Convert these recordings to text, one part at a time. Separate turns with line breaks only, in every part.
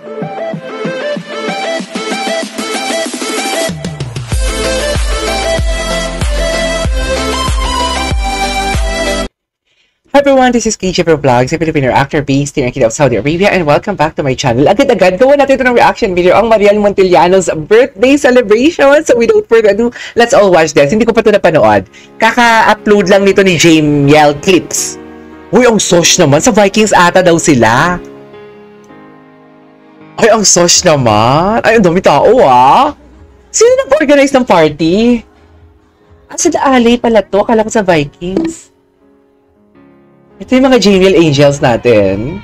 Hi everyone, this is KJ for Vlogs, a Filipino actor based here in Kingdom of Saudi Arabia, and welcome back to my channel. Agad-agad, gawa natin ito ng reaction video, ang Mariel Montellano's birthday celebration. So without further ado, let's all watch this. Hindi ko pa ito napanood. Kaka-upload lang nito ni Jamiel Clips. Uy, ang sosh naman. Sa Vikings ata daw sila. Ay, ang sosh naman. Ay, ang dami tao ah. Sino nag-organize ng party? Sa Daalay pala to. Akala ko sa Vikings. Ito yung mga Jamiel Angels natin.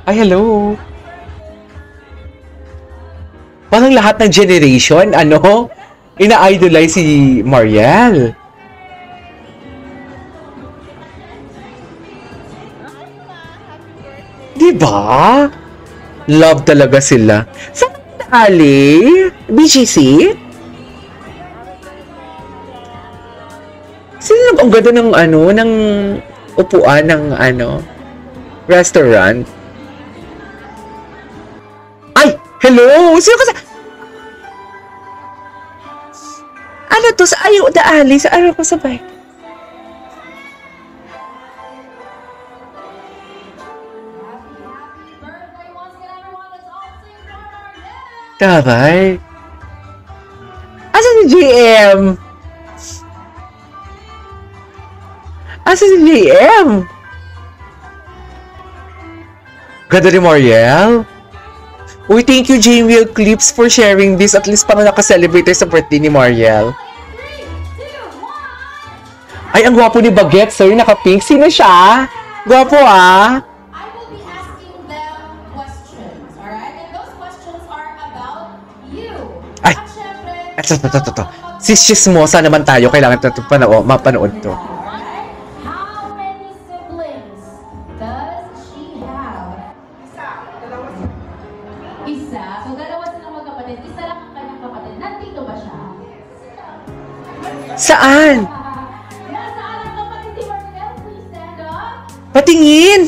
Ay, hello. Parang lahat ng generation, ina-idolize si Mariel. Diba? Love talaga sila. Saan Ali? BGC? Sino ang ganda ng ng upuan ng restaurant? Ay, hello. Sino ka sa ano to sa ayo Daalay sa araw ko sabay? Tabay. Asa si JM? Asa si JM? Ganda ni Mariel. Uy, thank you Jamiel Clips for sharing this. At least parang nakaselebrate sa birthday ni Mariel. Ay, ang gwapo ni Baguette. Sorry, naka-pink. Sino siya? Gwapo ah.
I will be asking them questions, alright? And those questions are about you.
Ay,
at syempre,
ito. Sis Chismosa naman tayo. Kailangan ito mapanood to.
how many siblings does she have? Isa. So, dalawa silang magkapatid. Isa lang ang kanyang kapatid. Nandito ba siya?
Saan?
Nasaan ang kapatid ni Mariel? Please stand up.
Patingin!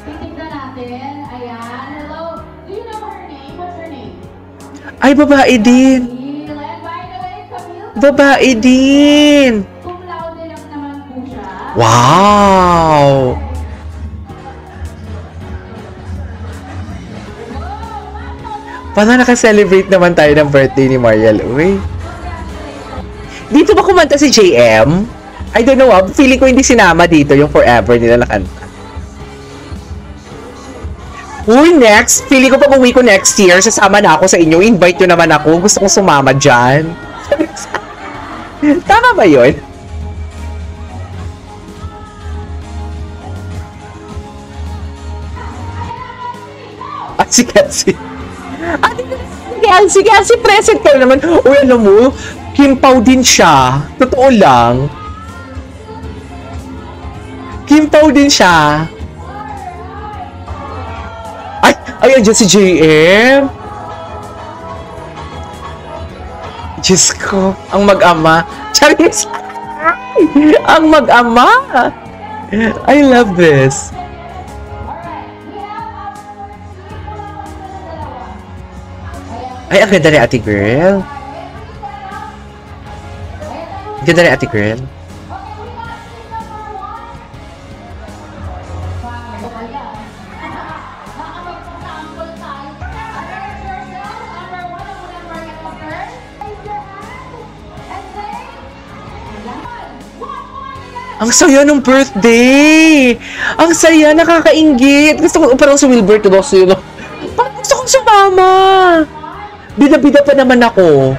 Titignan natin. Ayan. Hello. Do you know her name? What's her name?
Ay, babae din.
Camille. And by the way, Camille,
Babae din.
cum laude lang naman po siya.
Wow! Parang nakaselebrate naman tayo ng birthday ni Mariel. Uy. Dito ba kumanta si JM? I don't know, feeling ko hindi sinama dito yung Forever nila na kanta. Uy, next! Feeling ko pag uwi ko next year, sasama na ako sa inyo. Invite nyo naman ako. Gusto kong sumama dyan. Tama ba yun? Si Kelsey. Si Kelsey, present ka naman. Uy, alam mo, Kim Pao din siya. Totoo lang. Kim Pao din siya. Ay, andyan si JM. Diyos ko, ang mag-ama. Charis! Ang mag-ama. I love this. Ay, ang ganda ni Ate Girl. Ang ganda ni Ate Girl. Ang saya ng birthday! Ang saya, nakakainggit. Gusto ko parang sumilbert to daw sa'yo. Parang gusto kong sumama. Bida-bida pa naman ako.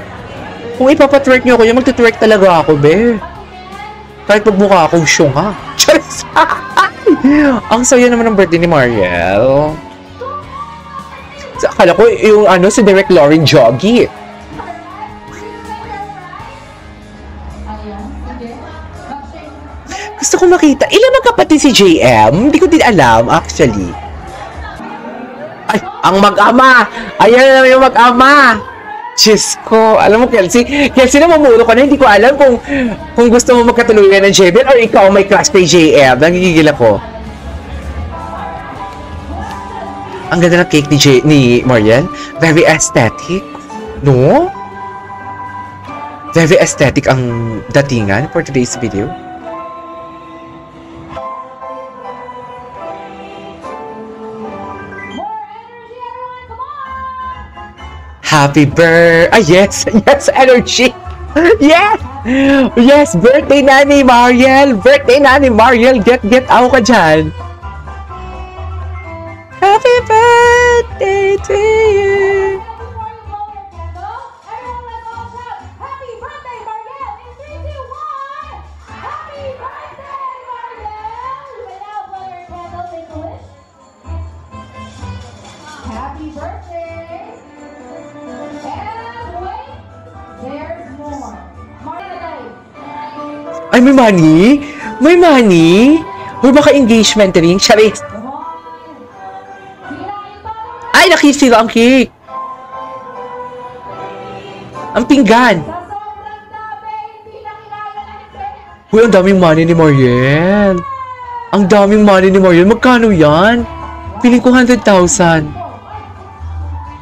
Kung ipapatwerk niyo ako, yung magtitwerk talaga ako, be. Kahit magmukha akong syunga. Charis! Ang saya naman ng birthday ni Mariel. Akala ko yung si Derek Lauren Joggy. Gusto ko makita. Ilan magkapatid si JM? Hindi ko din alam, actually. Ay, ang mag-ama! Ayan na yung mag-ama! Diyos ko. Alam mo, Kelsey na mamulo ka na. Hindi ko alam kung gusto mo magkatuluyan ng JBL or ikaw may crush kay JM. Nagigigil ako. Ang ganda ng cake ni Mariel. Very aesthetic. No? Very aesthetic ang datingan for today's video. Happy birthday! Ah, yes! Yes, energy! Yes! Yes! Birthday na ni Mariel! Birthday na ni Mariel! Get out ka dyan! Happy birthday to you!
Happy birthday, Mariel! In 3, 2, 1! Happy birthday, Mariel! You may now blow your candles, make a wish. Happy birthday! And wait, there's more. Mariel!
Ay, may money? May money? Uy, baka engagement ring? Charis!
Come on! Kinain pa naman!
Ay, nakisira ang cake! Ang pinggan!
Sa sobrang dami, hindi na kinaya ng cake!
Uy, ang daming money ni Mariel! Ang daming money ni Mariel. Magkano yan? Piling ko 100,000.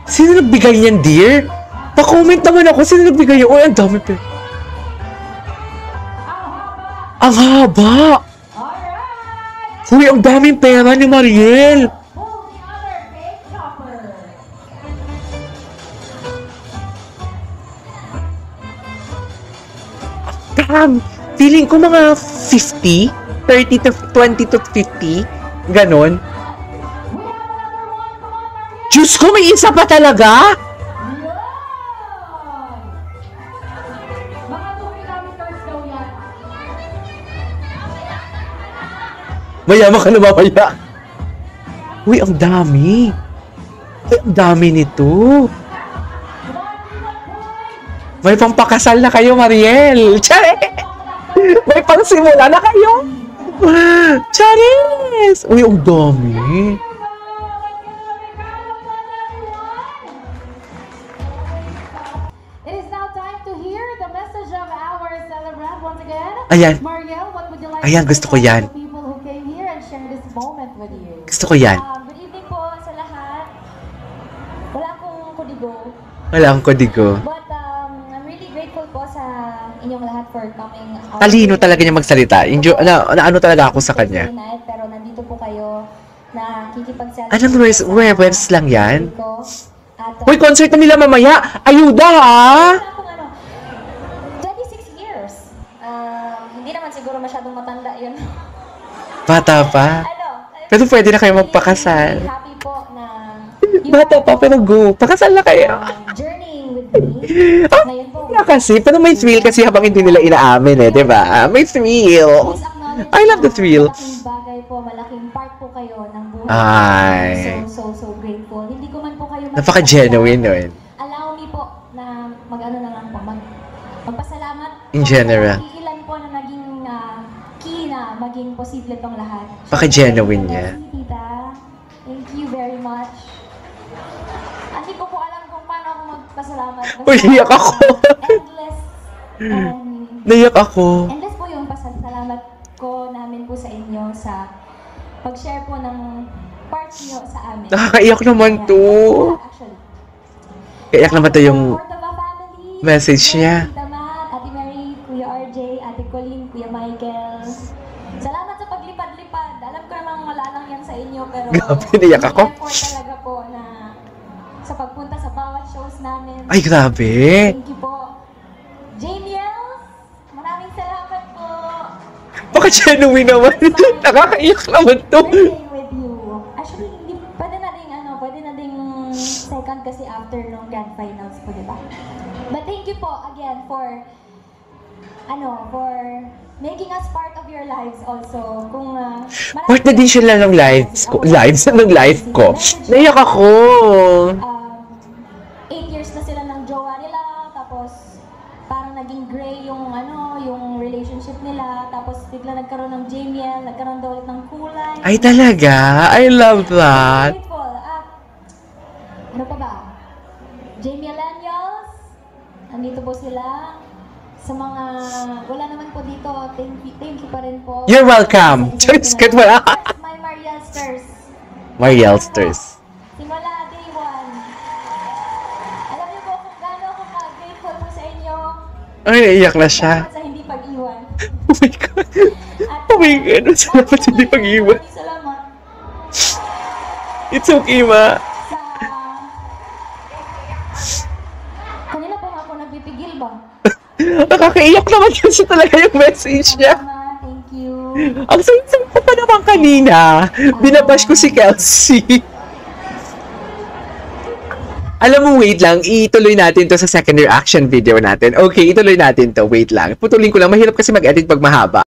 Sino nagbigay niyan, dear? Pa-comment naman ako. Sino nagbigay yan? Uy, ang dami pa. Ang haba!
Alright!
Uy, ang daming pera ni Mariel!
Pull the other cake topper!
Damn! Feeling ko mga 50? 30 to 20 to 50? Ganon.
We have another one! Come on, Mariel!
Diyos ko, may isa pa talaga?
Yan! Mga 2 kilometers daw yan.
Mayaman ka na mamaya. Uy, ang dami. Uy, ang dami nito. May pampakasal na kayo, Mariel. Tsare! May pangsimula na kayo. Charis! Uy, ang dami.
It is now time to hear the message of our celebrant once again.
Ayan.
Mariel, what would you like
Ayan,
to
gusto ko
say to
yan.
the people who came here and share this moment with you?
Gusto ko yan.
Good evening po sa lahat. Wala akong kudigo.
Wala akong kodigo.
But I'm really grateful po sa inyong lahat for coming out.
Talino talaga niya magsalita. Ano talaga ako sa kanya.
Tonight, pero nandito po kayo na kikipag-celebrate.
Anong reverse lang yan?
ko. At,
Uy, concert na nila mamaya. Ayuda, ha?
wala akong 26 years. Hindi naman siguro masyadong matanda yun.
Bata pa. Pero pwede na kayo magpakasal.
Happy po na
Bata pa, pero go. Pakasal na kayo.
journeying with me.
Ah,
Ngayon po,
wala kasi. Pero may thrill kasi habang hindi nila inaamin eh, di ba? May thrill.
please acknowledge
I love the
na
thrill.
Malaking bagay po, malaking part po kayo ng buhay.
Ay.
So grateful. Hindi ko man po kayo
Napaka-genuine nun.
Allow me po na mag-ano na lang po, magpasalamat.
In general.
Ilan po na naging key na maging posible tong lahat.
Napaka-genuine niya.
Tita, thank you very much. Hindi ko po alam kung paano ako magpasalamat.
Uy, iyak ako.
Endless.
Naiyak ako.
Endless po yung pasalamat ko namin po sa inyo sa pag-share po ng part niyo sa amin.
Nakakaiyak naman to.
Actually.
Kaiyak naman to yung
Support of a family.
message niya.
Tita Matt, Ate Mary, Kuya RJ, Ate Colleen, Kuya Michael. Salamat sa paglipad-lipad. Alam ko namang wala lang yan sa inyo, pero
Grabe, naiyak ako.
may effort talaga po na sa pagpunta sa bawat shows namin.
Ay, grabe.
Thank you po. Jamiel, maraming salamat po.
Baka genuine naman. Nakakaiyak naman to.
Birthday with you. Actually, hindi, pwede na ding second kasi after nung grand finals po, di ba? But thank you po again for making us part of your lives also. Kung
Part na din sila ng lives ko. Live ko. Naiyak ako.
8 years na sila ng jowa nila, tapos parang naging gray yung yung relationship nila, tapos bigla nagkaroon ng Jamiel, nagkaroon daw ulit ng kulay.
Ay, talaga? I love that.
Grateful. Ano pa ba? Jamielenials, nandito po sila. Sa mga wala naman po dito, thank you pa rin po.
You're welcome. Cheers, good wala.
My Marielsters.
Marielsters.
Si
Ay, naiyak na siya.
Salamat sa hindi pag-iwan.
Oh my God.
At,
Oh my God. Salamat sa hindi pag-iwan.
Salamat
It's okay, ma.
sa... Kanina pa nga ako nagpipigil ba?
Nakakaiyak naman kasi talaga yung message niya.
Mama, thank you.
Ang sabi ko pa naman kanina, binabash ko si Kelsey. Alam mo, wait lang, ituloy natin to sa second reaction video natin. Okay, ituloy natin to, wait lang. Putulin ko lang, mahirap kasi mag-edit pag mahaba.